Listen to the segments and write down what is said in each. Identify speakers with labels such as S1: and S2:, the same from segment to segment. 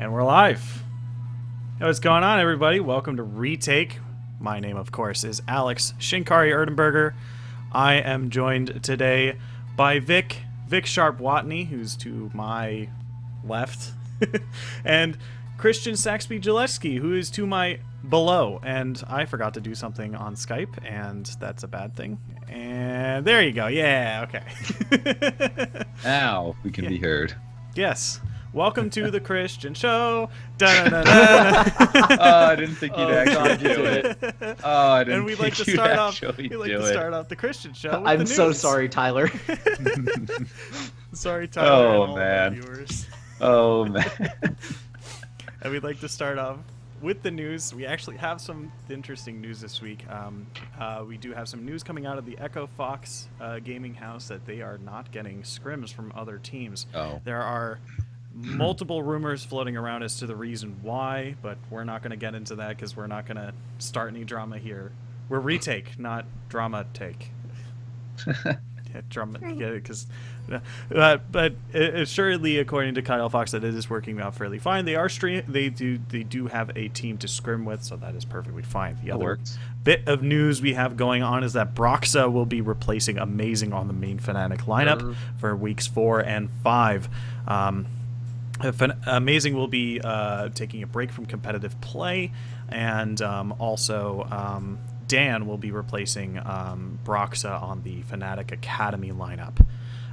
S1: And we're live. Hey, what's going on, everybody? Welcome to Retake. My name, of course, is Alex Shinkari Erdenberger. I am joined today by VicSharp Watney, who's to my left, and Christian Saxby who is to my below. And I forgot to do something on Skype, and that's a bad thing. And there you go. Yeah, okay.
S2: Now we can be heard.
S1: Yes. Welcome to the Christian Show.
S2: I didn't think you'd actually do it. I didn't
S1: and we'd like
S2: think
S1: to
S2: you'd
S1: start off.
S2: actually
S1: We'd like
S2: do
S1: to
S2: it.
S1: start off the Christian Show. With
S3: I'm
S1: the
S3: so
S1: news.
S3: sorry, Tyler.
S1: Sorry, Tyler.
S2: Oh,
S1: and all of our
S2: man.
S1: viewers.
S2: Oh man.
S1: And we'd like to start off with the news. We actually have some interesting news this week. We do have some news coming out of the Echo Fox gaming house that they are not getting scrims from other teams.
S2: Oh.
S1: There are multiple rumors floating around as to the reason why, but we're not going to get into that because we're not going to start any drama here. We're retake, not drama take. Yeah, drama, because, but surely, according to Kyle Fox, that it is working out fairly fine. They are They do have a team to scrim with, so that is perfectly fine. The
S2: That
S1: other
S2: works.
S1: bit of news we have going on is that Broxa will be replacing Amazing on the main Fnatic lineup for weeks 4 and 5. Amazing will be taking a break from competitive play, and also Dan will be replacing Broxa on the Fnatic Academy lineup.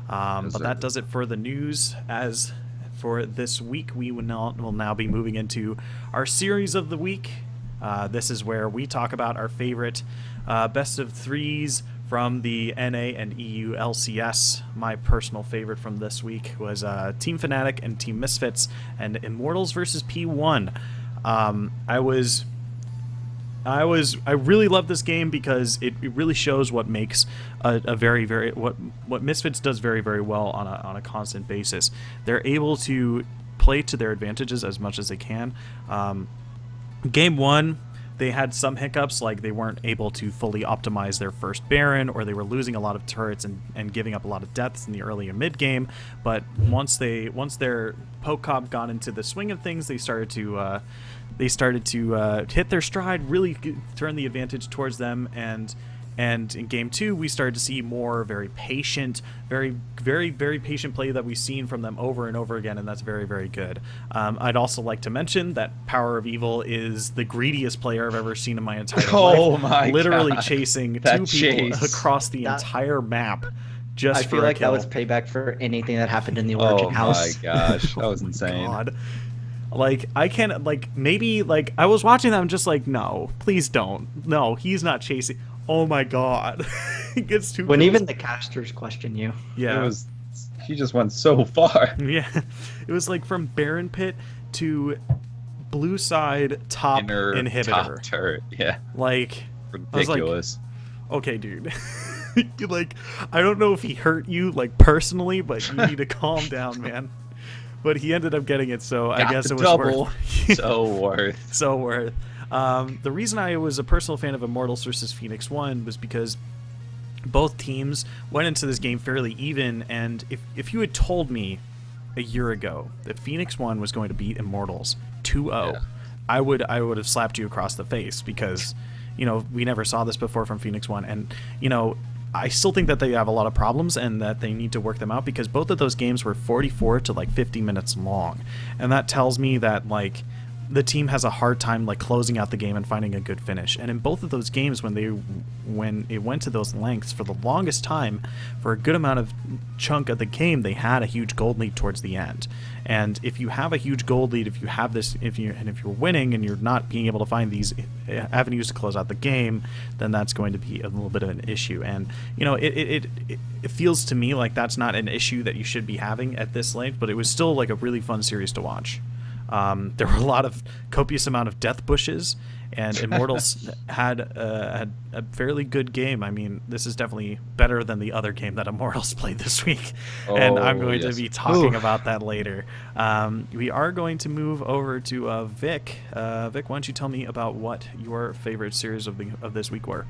S1: But that does it for the news. As for this week, we will now be moving into our series of the week. This is where we talk about our favorite best of threes from the NA and EU LCS. My personal favorite from this week was Team Fnatic and Team Misfits and Immortals versus P1. I really love this game because it really shows what makes a very what Misfits does very, very well on a constant basis. They're able to play to their advantages as much as they can. Game 1, they had some hiccups, like they weren't able to fully optimize their first Baron, or they were losing a lot of turrets and giving up a lot of deaths in the early and mid game. But once their poke cop got into the swing of things, they started to hit their stride, really turn the advantage towards them. And in Game 2, we started to see more very patient, very, very, very patient play that we've seen from them over and over again, and that's very, very good. I'd also like to mention that Power of Evil is the greediest player I've ever seen in my entire life.
S2: My
S1: literally
S2: God.
S1: chasing
S2: That
S1: two people
S2: chase.
S1: across the entire map just
S3: I
S1: for
S3: feel
S1: a
S3: like
S1: kill.
S3: that was payback for anything that happened in the Origin
S2: Oh
S3: house.
S2: my gosh, that was insane.
S1: God. Like, I can't, like, maybe, like, I was watching that, I'm just like, no, please don't. No, he's not chasing. Oh my God. He gets too
S3: When
S1: close.
S3: even the casters question you.
S1: Yeah.
S2: He just went so far.
S1: Yeah. It was like from Baron Pit to blue side top
S2: Inner
S1: inhibitor.
S2: top turret. Yeah.
S1: Like, I was like,
S2: Ridiculous.
S1: okay, dude. Like, I don't know if he hurt you, like, personally, but you need to calm down, man. But he ended up getting it, so I guess it was
S2: double.
S1: worth.
S2: So worth.
S1: So worth. The reason I was a personal fan of Immortals versus Phoenix 1 was because both teams went into this game fairly even, and if you had told me a year ago that Phoenix 1 was going to beat Immortals 2-0,
S2: Yeah.
S1: I would have slapped you across the face because, you know, we never saw this before from Phoenix 1, and, you know, I still think that they have a lot of problems and that they need to work them out because both of those games were 44 to like 50 minutes long, and that tells me that, like, the team has a hard time, like, closing out the game and finding a good finish. And in both of those games, when it went to those lengths, for the longest time, for a good amount of chunk of the game, they had a huge gold lead towards the end. And if you have a huge gold lead, if you're winning and you're not being able to find these avenues to close out the game, then that's going to be a little bit of an issue. And, you know, it feels to me like that's not an issue that you should be having at this length, but it was still like a really fun series to watch. There were a lot of copious amount of death bushes, and Immortals had a fairly good game. I mean, this is definitely better than the other game that Immortals played this week, and I'm going to be talking about that later. We are going to move over to Vic. Vic, why don't you tell me about what your favorite series of this week were?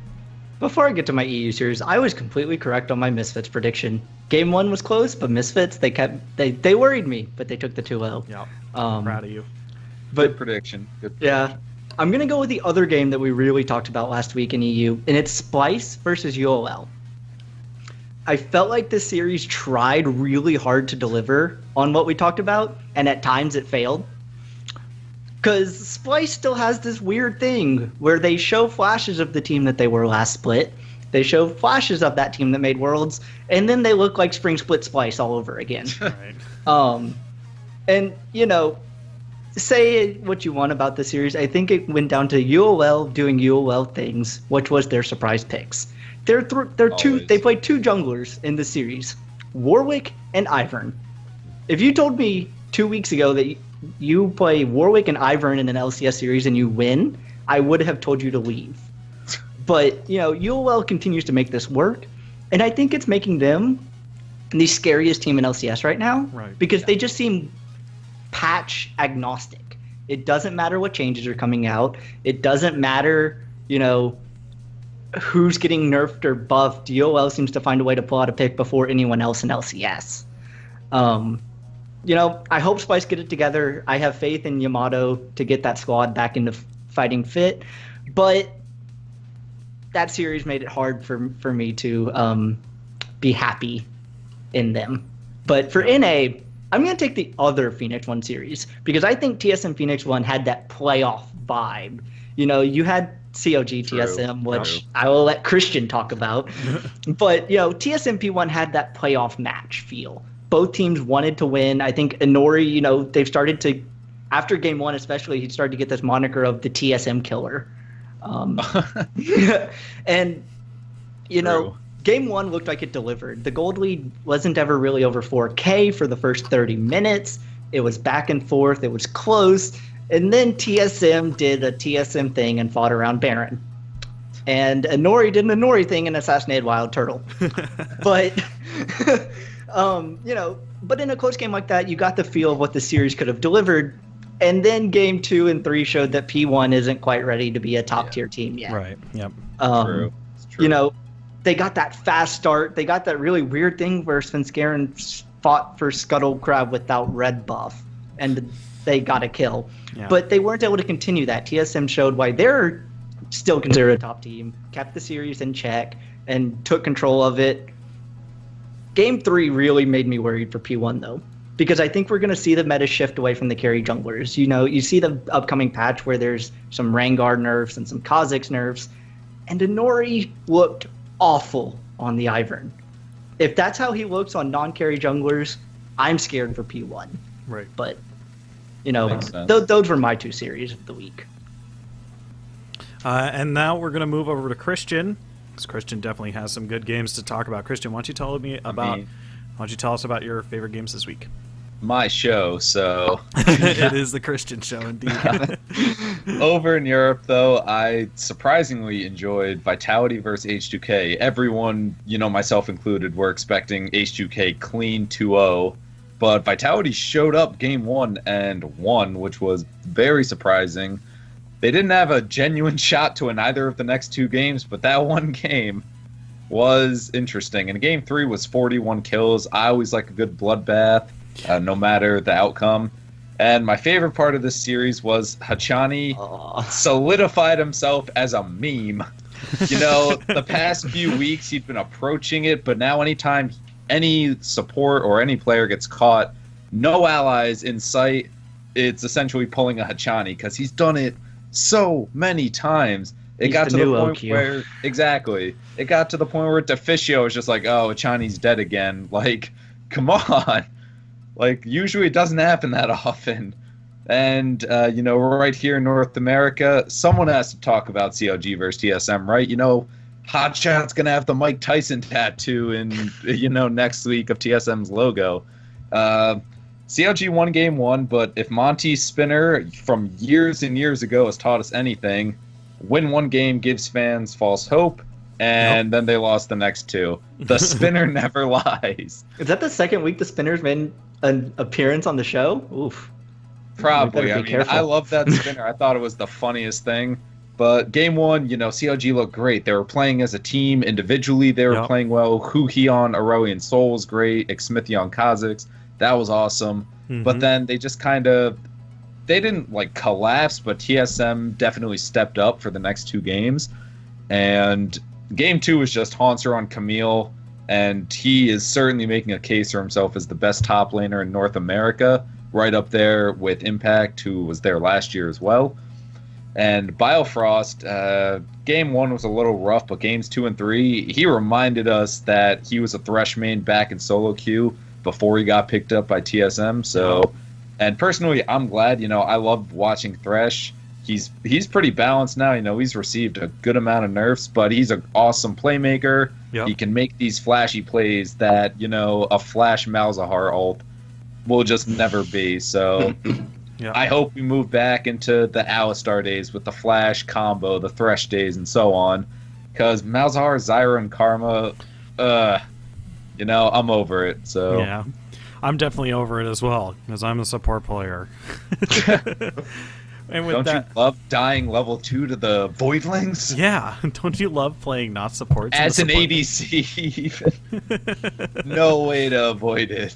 S3: Before I get to my EU series, I was completely correct on my Misfits prediction. Game 1 was close, but Misfits, they worried me, but they took the 2-0.
S1: Yeah,
S3: Um,
S1: proud of you.
S2: Good prediction. Good prediction.
S3: Yeah. I'm going to go with the other game that we really talked about last week in EU, and it's Splice versus UOL. I felt like this series tried really hard to deliver on what we talked about, and at times it failed. Because Splice still has this weird thing where they show flashes of the team that they were last split. They show flashes of that team that made Worlds, and then they look like Spring Split Splice all over again.
S1: Right.
S3: And, you know, say what you want about the series. I think it went down to UOL doing UOL things, which was their surprise picks. They played two junglers in the series, Warwick and Ivern. If you told me 2 weeks ago that you play Warwick and Ivern in an LCS series and you win, I would have told you to leave. But, you know, UOL continues to make this work, and I think it's making them the scariest team in LCS right now.
S1: Right.
S3: Because they just seem patch agnostic. It doesn't matter what changes are coming out. It doesn't matter, you know, who's getting nerfed or buffed. UOL seems to find a way to pull out a pick before anyone else in LCS. You know, I hope Spice get it together. I have faith in Yamato to get that squad back into fighting fit, but that series made it hard for me to be happy in them. But for NA, I'm going to take the other Phoenix 1 series because I think TSM Phoenix 1 had that playoff vibe. You know, you had COG TSM, which I will let Christian talk about. But, you know, TSM P1 had that playoff match feel. Both teams wanted to win. I think Inori, you know, they've started to, after game one especially, he started to get this moniker of the TSM killer. And, you know, game one looked like it delivered. The gold lead wasn't ever really over 4K for the first 30 minutes. It was back and forth. It was close. And then TSM did a TSM thing and fought around Baron. And Inori did an Inori thing and assassinated Wild Turtle. But, you know, but in a close game like that, you got the feel of what the series could have delivered. And then game 2 and 3 showed that P1 isn't quite ready to be a top-tier team yet.
S1: Right, yep.
S2: True. It's true.
S3: You know, they got that fast start. They got that really weird thing where Svenskeren fought for Scuttle Crab without red buff. And they got a kill. Yeah. But they weren't able to continue that. TSM showed why they're still considered a top team, kept the series in check, and took control of it. Game 3 really made me worried for P1, though, because I think we're going to see the meta shift away from the carry junglers. You know, you see the upcoming patch where there's some Rengar nerfs and some Kha'Zix nerfs, and Inori looked awful on the Ivern. If that's how he looks on non-carry junglers, I'm scared for P1.
S1: Right.
S3: But, you know, those were my 2 series of the week.
S1: And now we're going to move over to Christian, because Christian definitely has some good games to talk about. Christian, why don't you tell us about your favorite games this week?
S2: My show, so
S1: it is the Christian show indeed.
S2: Over in Europe, though, I surprisingly enjoyed Vitality versus H2K. Everyone, you know, myself included, were expecting H2K clean 2-0, but Vitality showed up game 1 and won, which was very surprising. They didn't have a genuine shot to win either of the next 2 games, but that one game was interesting. And game 3 was 41 kills. I always like a good bloodbath, no matter the outcome. And my favorite part of this series was Hachani solidified himself as a meme. You know, the past few weeks he'd been approaching it, but now anytime any support or any player gets caught, no allies in sight, it's essentially pulling a Hachani, because he's done it so many times. It got to the point where it got to the point where Deficio was just like, oh, Hachani's dead again. Like, come on. Like, usually it doesn't happen that often. And, you know, right here in North America, someone has to talk about CLG versus TSM, right? You know, Hotshot's going to have the Mike Tyson tattoo in, you know, next week of TSM's logo. CLG won game 1, but if Monty Spinner from years and years ago has taught us anything, win one game gives fans false hope, and then they lost the next 2. The Spinner never lies.
S3: Is that the second week the Spinner's made an appearance on the show? Oof.
S2: Probably. I mean, I love that Spinner. I thought it was the funniest thing. But game 1, you know, CLG looked great. They were playing as a team. Individually, they were playing well. Huhi on Aurelian Soul was great. Xmithy on Kha'Zix. That was awesome. Mm-hmm. But then they just kind of they didn't like collapse, but TSM definitely stepped up for the next 2 games. And game 2 was just Haunter on Camille, and he is certainly making a case for himself as the best top laner in North America, right up there with Impact, who was there last year as well. And Biofrost, game 1 was a little rough, but games 2 and 3, he reminded us that he was a Thresh main back in solo queue before he got picked up by TSM. So, and personally, I'm glad. I love watching Thresh. He's pretty balanced now. He's received a good amount of nerfs, but he's an awesome playmaker. Yep. He can make these flashy plays that a Flash Malzahar ult will just never be. So. Yeah. I hope we move back into the Alistar days with the Flash combo, the Thresh days, and so on. Because Malzahar, Zyra, and Karma, I'm over it. So
S1: yeah, I'm definitely over it as well because I'm a support player. And with
S2: don't you love dying level 2 to the Voidlings?
S1: Yeah, don't you love playing not supports
S2: as an ADC? Even no way to avoid it.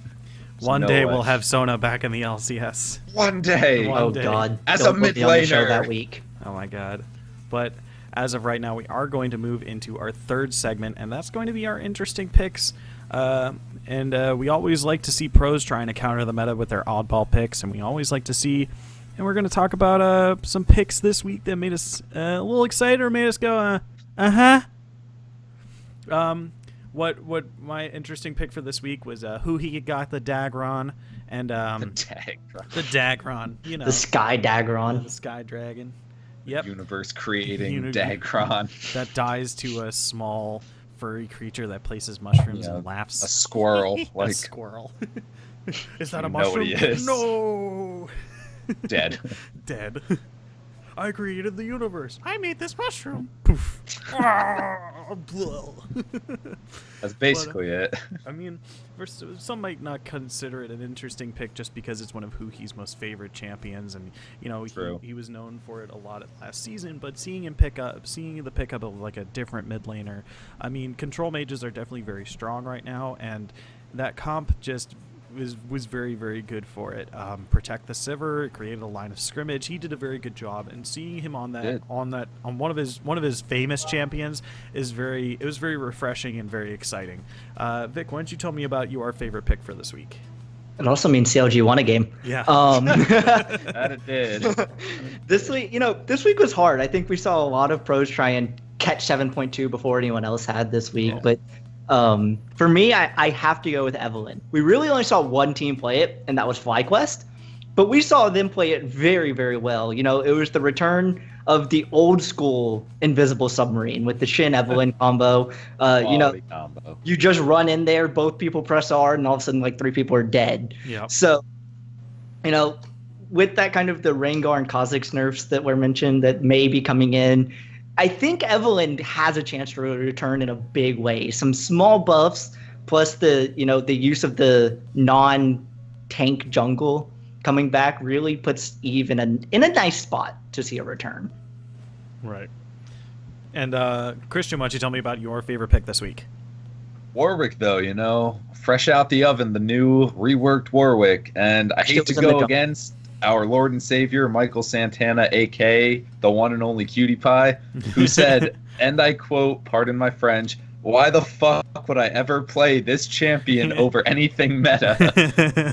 S1: One day we'll have Sona back in the LCS.
S2: One day.
S3: Oh God!
S2: As a mid laner
S3: that week.
S1: Oh my God! But as of right now, we are going to move into our 3rd segment, and that's going to be our interesting picks. And we always like to see pros trying to counter the meta with their oddball picks, and we always like to see. And we're going to talk about some picks this week that made us a little excited or made us go, What my interesting pick for this week was who he got the Dagron and the Dagron,
S3: the Sky Dagron,
S1: the Sky Dragon, yep,
S2: universe creating Dagron
S1: that dies to a small furry creature that places mushrooms and laughs.
S2: A squirrel,
S1: a squirrel. Is that a mushroom?
S2: He is.
S1: No.
S2: Dead.
S1: I created the universe. I made this mushroom. Poof.
S2: That's basically it.
S1: I mean, some might not consider it an interesting pick just because it's one of Huhi's most favorite champions, and he was known for it a lot last season. But seeing the pickup of like a different mid laner, I mean, control mages are definitely very strong right now, and that comp just was very, very good for it. Protect the Sivir, created a line of scrimmage. He did a very good job, and seeing him on one of his famous champions was very refreshing and very exciting. Vic, why don't you tell me about your favorite pick for this week?
S3: It also means CLG won a game.
S1: Yeah.
S2: That it did.
S3: This week was hard. I think we saw a lot of pros try and catch 7.2 before anyone else had this week, but for me, I have to go with Evelynn. We really only saw one team play it, and that was FlyQuest. But we saw them play it very, very well. It was the return of the old school Invisible Submarine with the Shin Evelynn combo. Combo. You just run in there, both people press R, and all of a sudden, like 3 people are dead.
S1: Yep.
S3: So, with that kind of the Rengar and Kha'Zix nerfs that were mentioned that may be coming in, I think Evelynn has a chance to return in a big way. Some small buffs, plus the use of the non-tank jungle coming back really puts Eve in a nice spot to see a return.
S1: Right. And Christian, why don't you tell me about your favorite pick this week?
S2: Warwick, though, fresh out the oven, the new reworked Warwick, and I hate to go against our Lord and Savior, Michael Santana, a.k.a. the one and only Cutie Pie, who said, and I quote, pardon my French, "Why the fuck would I ever play this champion over anything meta?"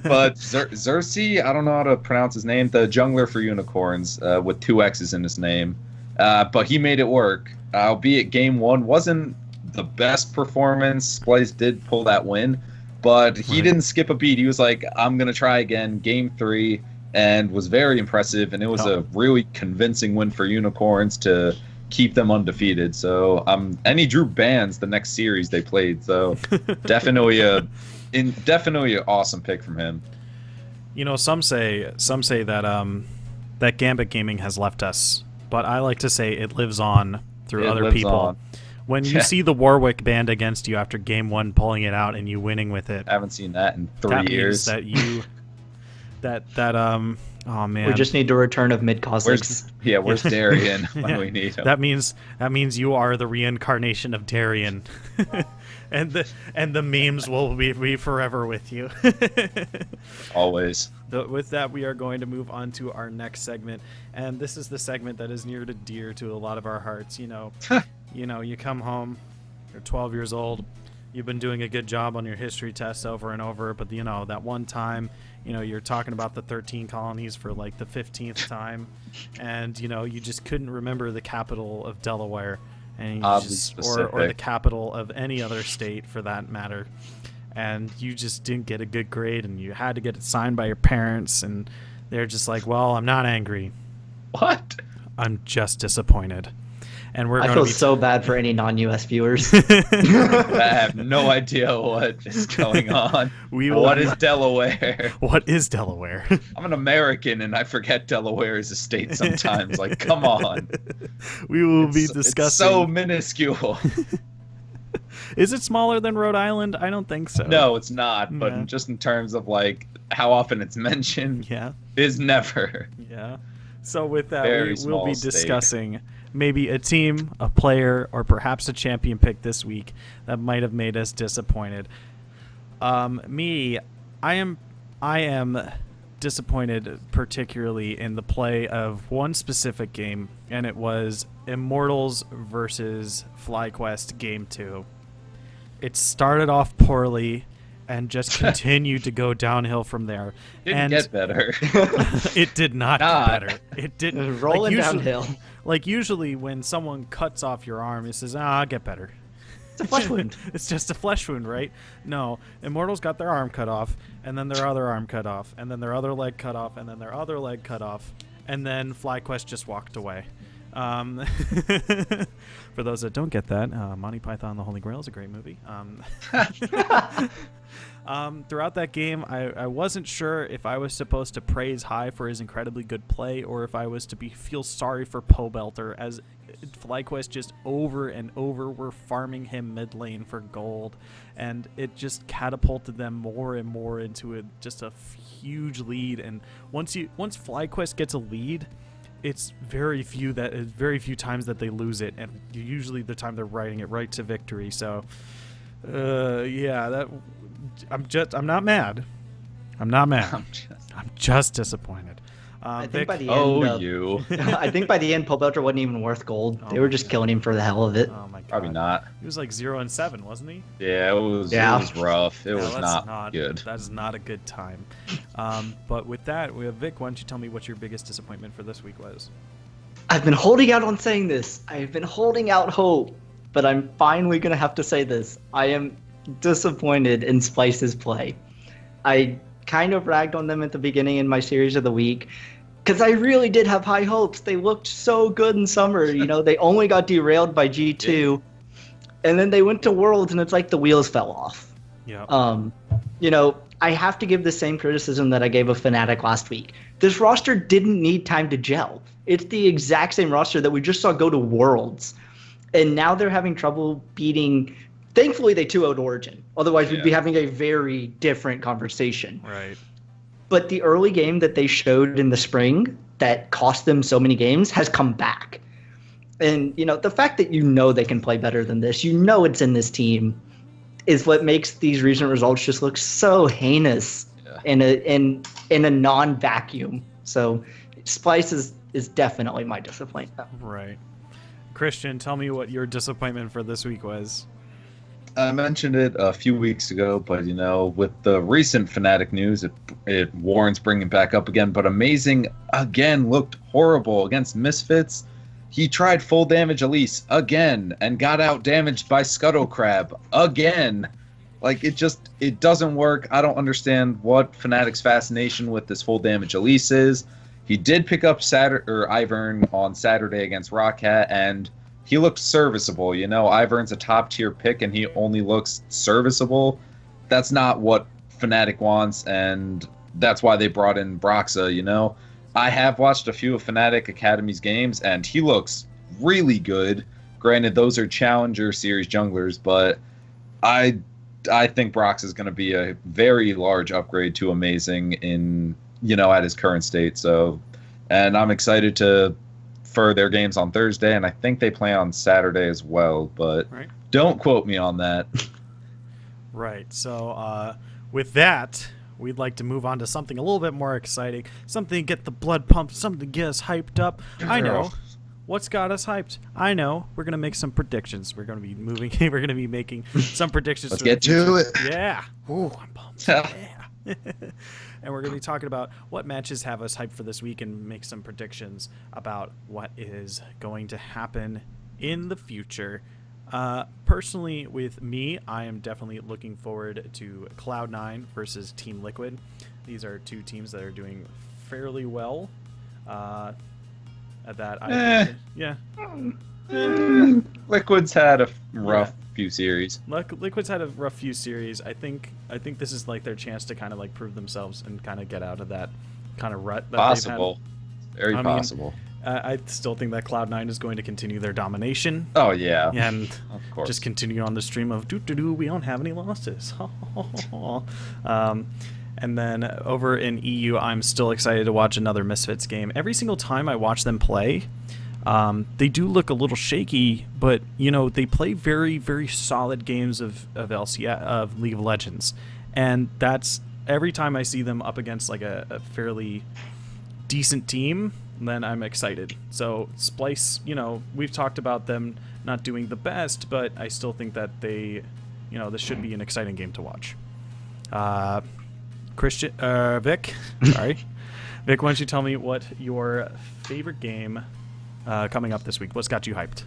S2: But Xerxes, I don't know how to pronounce his name, the jungler for unicorns, with 2 X's in his name. But he made it work. Albeit game 1 wasn't the best performance. Blaze did pull that win, but he didn't skip a beat. He was like, I'm going to try again. Game 3. And was very impressive, and it was a really convincing win for Unicorns to keep them undefeated. So, and he drew bans the next series they played. So, definitely an awesome pick from him.
S1: Some say that that Gambit Gaming has left us, but I like to say it lives on through other people. On. When you see the Warwick banned against you after game 1, pulling it out and you winning with it,
S2: I haven't seen that in 3 years.
S1: That you. Oh man,
S3: we just need the return of mid Kha'Zix.
S2: Where's Darien when we need him?
S1: That means you are the reincarnation of Darien. and the memes will be forever with you.
S2: Always.
S1: With that, we are going to move on to our next segment, and this is the segment that is near to dear to a lot of our hearts. You know, you come home, you're 12 years old, you've been doing a good job on your history tests over and over, but that one time, you're talking about the 13 colonies for like the 15th time, and you just couldn't remember the capital of Delaware, and or the capital of any other state for that matter. And you just didn't get a good grade, and you had to get it signed by your parents, and they're just like, well, I'm not angry.
S2: What?
S1: I'm just disappointed. And
S3: I feel so bad for any non-US viewers.
S2: I have no idea what is going on. What is Delaware?
S1: What is Delaware?
S2: I'm an American, and I forget Delaware is a state sometimes. Like, come on.
S1: We will be discussing.
S2: It's so minuscule.
S1: Is it smaller than Rhode Island? I don't think so.
S2: No, it's not. But just in terms of like how often it's mentioned, is never.
S1: Yeah. So with that, we'll be
S2: state.
S1: discussing maybe a team, a player, or perhaps a champion pick this week that might have made us disappointed. I am disappointed particularly in the play of one specific game, and it was Immortals versus FlyQuest Game 2. It started off poorly and just continued to go downhill from there.
S2: Didn't get better.
S1: It did not get better. It didn't.
S3: It was rolling downhill.
S1: Like usually when someone cuts off your arm, it says, I'll get better.
S3: It's a flesh wound.
S1: It's just a flesh wound, right? No. Immortals got their arm cut off, and then their other arm cut off, and then their other leg cut off, and then their other leg cut off, and then FlyQuest just walked away. For those that don't get that, Monty Python and the Holy Grail is a great movie. Throughout that game, I wasn't sure if I was supposed to praise High for his incredibly good play, or if I was to feel sorry for Pobelter, as FlyQuest just over and over were farming him mid lane for gold, and it just catapulted them more and more into just a huge lead. And once FlyQuest gets a lead, it's very few times that they lose it, and usually the time they're riding it right to victory. So, I'm not mad. I'm just disappointed.
S3: I think by the end, I think by the end, Pobelter wasn't even worth gold. They were just killing him for the hell of it.
S1: Oh my god!
S2: Probably not.
S1: He was like 0-7, wasn't he?
S2: Yeah, it was rough. It was not good.
S1: That is not a good time. But with that, we have Vic. Why don't you tell me what your biggest disappointment for this week was?
S3: I've been holding out on saying this. I've been holding out hope, but I'm finally gonna have to say this. I am disappointed in Splice's play. I kind of ragged on them at the beginning in my series of the week, because I really did have high hopes. They looked so good in summer. They only got derailed by G2, and then they went to Worlds, and it's like the wheels fell off.
S1: Yeah.
S3: I have to give the same criticism that I gave of Fnatic last week. This roster didn't need time to gel. It's the exact same roster that we just saw go to Worlds, and now they're having trouble beating. Thankfully, they 2-0'd Origin. Otherwise, we'd be having a very different conversation.
S1: Right.
S3: But the early game that they showed in the spring that cost them so many games has come back. And, the fact that they can play better than this, it's in this team, is what makes these recent results just look so heinous in a non-vacuum. So Splice is definitely my disappointment.
S1: Right. Christian, tell me what your disappointment for this week was.
S2: I mentioned it a few weeks ago, but with the recent Fnatic news, it warrants bringing back up again. But Amazing again looked horrible against Misfits. He tried full damage Elise again and got out damaged by Scuttle Crab again. Like it doesn't work. I don't understand what Fnatic's fascination with this full damage Elise is. He did pick up Ivern on Saturday against Rockhat, and he looked serviceable. Ivern's a top tier pick, and he only looks serviceable. That's not what Fnatic wants, and that's why they brought in Broxa. I have watched a few of Fnatic Academy's games, and he looks really good. Granted, those are Challenger Series junglers, but I think Brox is going to be a very large upgrade to Amazing in at his current state. So, and I'm excited for their games on Thursday, and I think they play on Saturday as well, but Don't quote me on that.
S1: Right. So with that, we'd like to move on to something a little bit more exciting, something to get the blood pumped, something to get us hyped up. I know. What's got us hyped? I know. We're gonna make some predictions. We're gonna be moving. We're gonna be making some predictions.
S2: Let's get to it.
S1: Yeah. Ooh, I'm pumped. Yeah. And we're gonna be talking about what matches have us hyped for this week and make some predictions about what is going to happen in the future. Personally, with me, I am definitely looking forward to Cloud9 versus Team Liquid. These are two teams that are doing fairly well.
S2: Liquid's had a rough few series.
S1: Liquid's had a rough few series. I think this is like their chance to kind of like prove themselves and kind of get out of that kind of rut that
S2: Possible.
S1: They've had.
S2: Very possible.
S1: I still think that Cloud9 is going to continue their domination.
S2: Oh yeah,
S1: and
S2: of course.
S1: Just continue on the stream of we don't have any losses. And then over in EU, I'm still excited to watch another Misfits game. Every single time I watch them play, they do look a little shaky, but they play very, very solid games of LCS, of League of Legends, and that's every time I see them up against like a fairly decent team, then I'm excited. So Splice, we've talked about them not doing the best, but I still think that this should be an exciting game to watch. Vic, sorry. Vic, why don't you tell me what your favorite game coming up this week? What's got you hyped?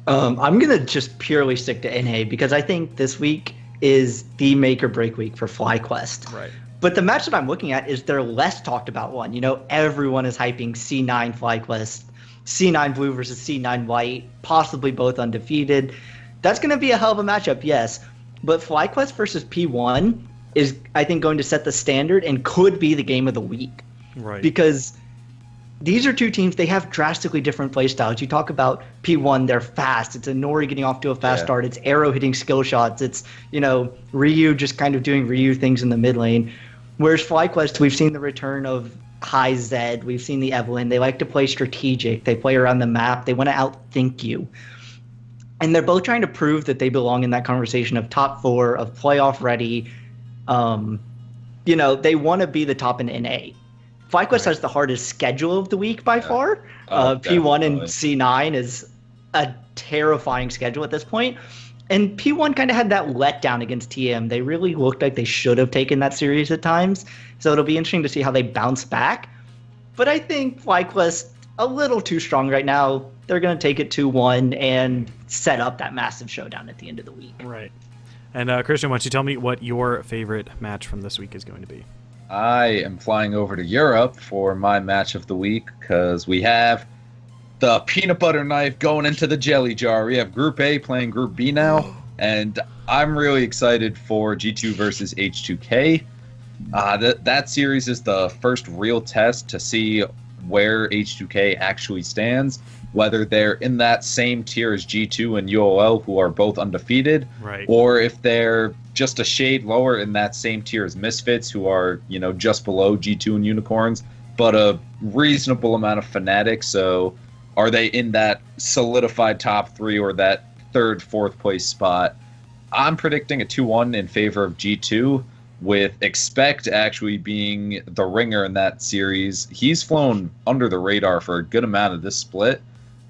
S3: I'm going to just purely stick to NA because I think this week is the make or break week for FlyQuest.
S1: Right.
S3: But the match that I'm looking at is their less talked about one. Everyone is hyping C9 FlyQuest, C9 Blue versus C9 White, possibly both undefeated. That's going to be a hell of a matchup, yes. But FlyQuest versus P1 is, I think, going to set the standard and could be the game of the week.
S1: Right.
S3: Because these are two teams, they have drastically different play styles. You talk about P1, they're fast. It's a Nori getting off to a fast start. It's Arrow hitting skill shots. It's, Ryu just kind of doing Ryu things in the mid lane. Whereas FlyQuest, we've seen the return of High Zed. We've seen the Evelyn. They like to play strategic. They play around the map. They want to outthink you. And they're both trying to prove that they belong in that conversation of top 4, of playoff ready. They want to be the top in NA. FlyQuest has the hardest schedule of the week by far. P1 and C9 is a terrifying schedule at this point. And P1 kind of had that letdown against TM. They really looked like they should have taken that series at times. So it'll be interesting to see how they bounce back. But I think FlyQuest a little too strong right now. They're going to take it 2-1 and set up that massive showdown at the end of the week.
S1: Right. And Christian, why don't you tell me what your favorite match from this week is going to be?
S2: I am flying over to Europe for my match of the week because we have the peanut butter knife going into the jelly jar. We have Group A playing Group B now, and I'm really excited for G2 versus H2K. That series is the first real test to see where H2K actually stands, whether they're in that same tier as G2 and UOL, who are both undefeated,
S1: right,
S2: or if they're just a shade lower in that same tier as Misfits, who are, just below G2 and Unicorns, but a reasonable amount of Fnatic. So are they in that solidified top 3 or that 3rd, 4th place spot? I'm predicting a 2-1 in favor of G2, with Expect actually being the ringer in that series. He's flown under the radar for a good amount of this split,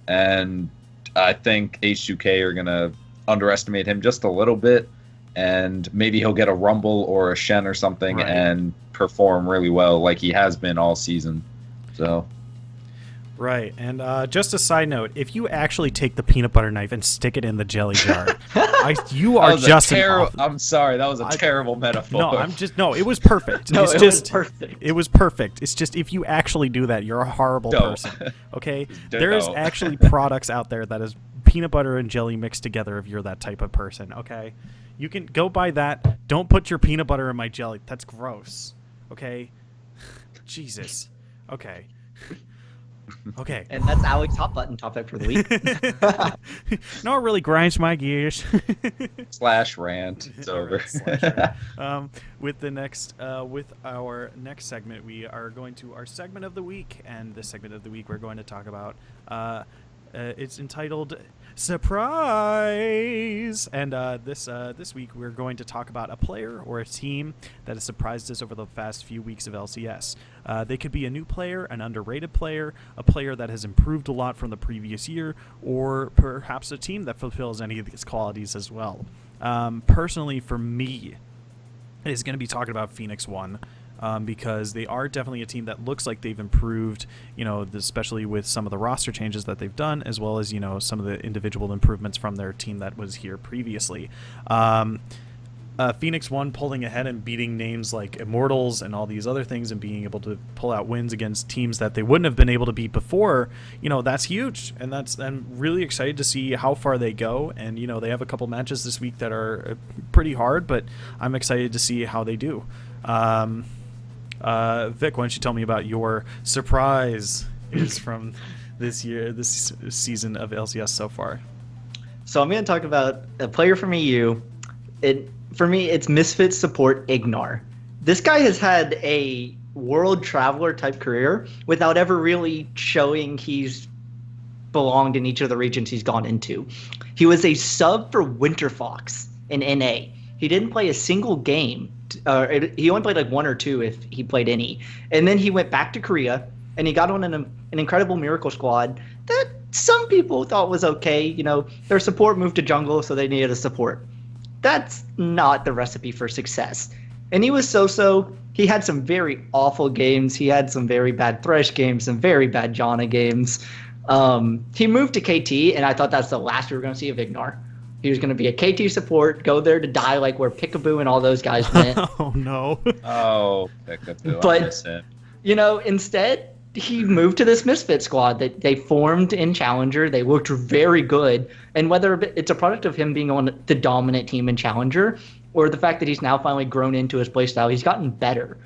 S2: and I think H2K are going to underestimate him just a little bit, and maybe he'll get a Rumble or a Shen or something and perform really well like he has been all season. So...
S1: Right, and just a side note, if you actually take the peanut butter knife and stick it in the jelly jar, you are just
S2: I'm sorry, that was a terrible metaphor.
S1: It was perfect.
S3: No, it was perfect.
S1: It was perfect. It's just, if you actually do that, you're a horrible person, okay? There is actually products out there that is peanut butter and jelly mixed together if you're that type of person, okay? You can go buy that. Don't put your peanut butter in my jelly. That's gross, okay? Jesus. Okay. Okay.
S3: And that's Alex's hot button topic for the week.
S1: No, it really grinds my gears.
S2: Slash rant. It's over.
S1: With our next segment, we are going to our segment of the week, and this segment of the week we're going to talk about. It's entitled Surprise! And this week we're going to talk about a player or a team that has surprised us over the past few weeks of LCS. They could be a new player, an underrated player, a player that has improved a lot from the previous year, or perhaps a team that fulfills any of these qualities as well. Personally, for me, is going to be talking about Phoenix One. Because they are definitely a team that looks like they've improved, especially with some of the roster changes that they've done, as well as, some of the individual improvements from their team that was here previously. Phoenix One pulling ahead and beating names like Immortals and all these other things and being able to pull out wins against teams that they wouldn't have been able to beat before, that's huge. And I'm really excited to see how far they go. And, they have a couple matches this week that are pretty hard, but I'm excited to see how they do. Vic, why don't you tell me about your surprise is from this season of LCS so far?
S3: So I'm going to talk about a player from EU. For me, it's Misfits support Ignar. This guy has had a world traveler type career without ever really showing he's belonged in each of the regions he's gone into. He was a sub for Winterfox in NA. He didn't play a single game. He only played like one or two if he played any. And then he went back to Korea, and he got on an incredible Miracle Squad that some people thought was okay. Their support moved to jungle, so they needed a support. That's not the recipe for success. And he was so-so. He had some very awful games. He had some very bad Thresh games, some very bad Janna games. He moved to KT, and I thought that's the last we were going to see of Ignar. He was going to be a KT support, go there to die like where Peekaboo and all those guys went.
S1: Oh, no.
S2: Oh, Peekaboo.
S3: But, instead, he moved to this Misfit squad that they formed in Challenger. They looked very good. And whether it's a product of him being on the dominant team in Challenger or the fact that he's now finally grown into his playstyle, he's gotten better.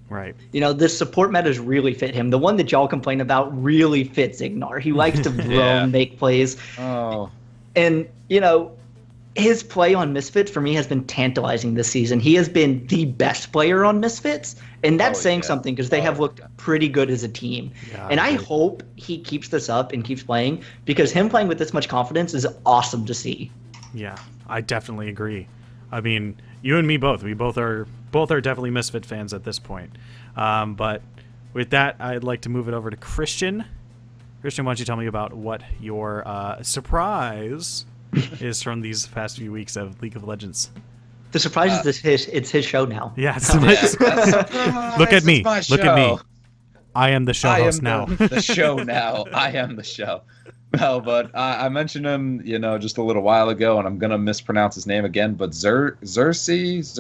S1: Right.
S3: This support metas really fit him. The one that y'all complain about really fits Ignar. He likes to roam, make plays.
S2: Oh.
S3: And, his play on Misfits for me has been tantalizing this season. He has been the best player on Misfits, and that's saying something because they have looked pretty good as a team. Yeah, and I hope he keeps this up and keeps playing because him playing with this much confidence is awesome to see.
S1: Yeah, I definitely agree. I mean, you and me both. We both are definitely Misfit fans at this point. But with that, I'd like to move it over to Christian. Christian, why don't you tell me about what your surprise is from these past few weeks of League of Legends?
S3: The surprise is it's his show now.
S1: Yeah, look at me. Look at me. I am the show host now.
S2: The show now. I am the show. No, but I mentioned him, just a little while ago, and I'm gonna mispronounce his name again. But Xerxes,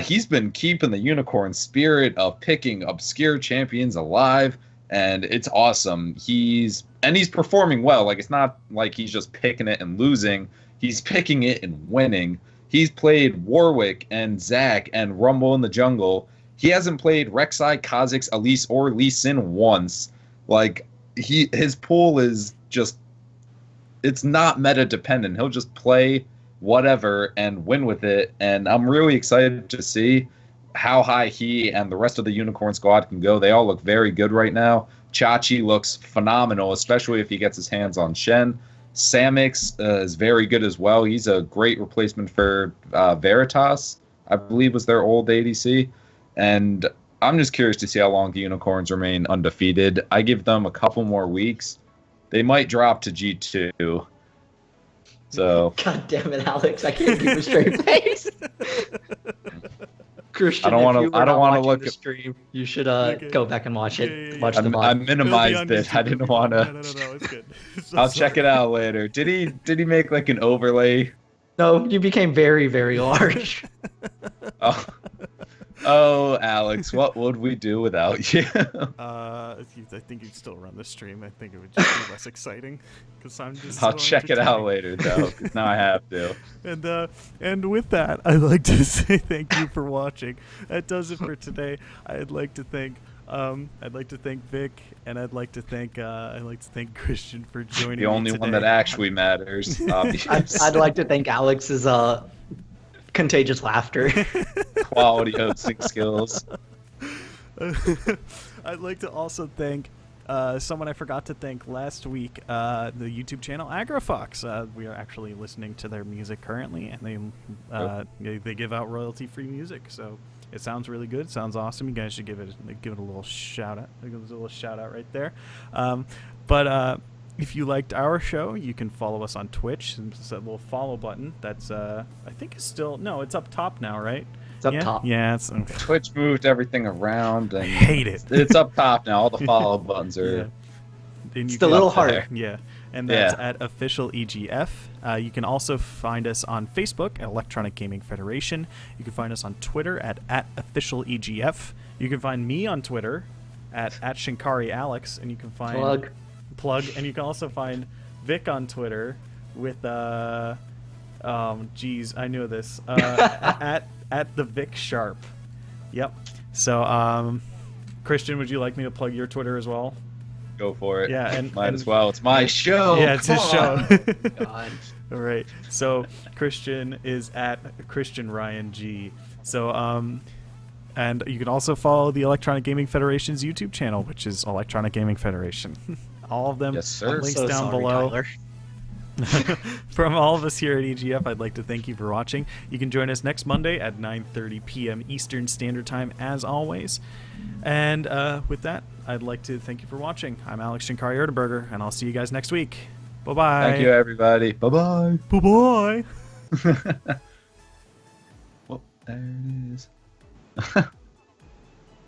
S2: he's been keeping the unicorn spirit of picking obscure champions alive. And it's awesome. He's performing well. Like, it's not like he's just picking it and losing. He's picking it and winning. He's played Warwick and Zac and Rumble in the Jungle. He hasn't played Rek'Sai, Kha'Zix, Elise, or Lee Sin once. Like, his pool is just, it's not meta dependent. He'll just play whatever and win with it. And I'm really excited to see how high he and the rest of the Unicorn squad can go. They all look very good right now. Chachi looks phenomenal, especially if he gets his hands on Shen. Samix is very good as well. He's a great replacement for Veritas, I believe was their old ADC. And I'm just curious to see how long the Unicorns remain undefeated. I give them a couple more weeks. They might drop to G2. So.
S3: God damn it, Alex. I can't keep a straight face. Christian, I don't want to look at the stream. You should go back and watch it.
S1: Yeah.
S3: Watch the VOD.
S2: I minimized it. I didn't want to.
S1: No, it's good.
S2: I'll check it out later. Did he make like an overlay?
S3: No, you became very, very large.
S2: Oh, Alex, what would we do without you?
S1: I think you'd still run the stream. I think it would just be less exciting because I'm just.
S2: I'll check it out later though. 'Cause now I have to.
S1: And with that, I'd like to say thank you for watching. That does it for today. I'd like to thank Vic, and I'd like to thank Christian for joining.
S2: The only
S1: me
S2: one
S1: today.
S2: that actually matters.
S3: I'd like to thank Alex's contagious laughter.
S2: Quality hosting skills.
S1: I'd like to also thank someone I forgot to thank last week, the YouTube channel AgroFox. We are actually listening to their music currently, and they give out royalty-free music. So it sounds really good. It sounds awesome. You guys should give it a little shout out. Give us a little shout out right there. But if you liked our show, you can follow us on Twitch. It's that little follow button. That's I think is still it's up top now, right?
S3: It's up top.
S1: Yeah, it's
S2: Twitch moved everything around, and
S1: I hate it.
S2: It's up top now. All the follow buttons are.
S1: Yeah.
S3: It's the little heart.
S1: Yeah, and that's at official EGF. You can also find us on Facebook at Electronic Gaming Federation. You can find us on Twitter at official EGF. You can find me on Twitter at Shinkari Alex, and you can find plug, and you can also find Vic on Twitter with geez, I knew this at the VicSharp. Yep. So Christian, would you like me to plug your Twitter as well?
S2: Go for it.
S1: Yeah, and
S2: might as well. It's my show.
S1: Yeah, it's his show.
S3: God.
S1: All right. So Christian is at Christian Ryan G. So and you can also follow the Electronic Gaming Federation's YouTube channel, which is Electronic Gaming Federation. All of them.
S2: Yes, sir.
S1: Links
S3: So
S1: down
S3: sorry,
S1: below.
S3: Tyler.
S1: From all of us here at EGF, I'd like to thank you for watching. You can join us next Monday at 9:30 p.m. Eastern Standard Time, as always. And with that, I'd like to thank you for watching. I'm Alex Shinkari Erdenberger, and I'll see you guys next week. Bye-bye.
S2: Thank you, everybody. Bye-bye.
S1: Bye-bye.
S2: Well, there it is.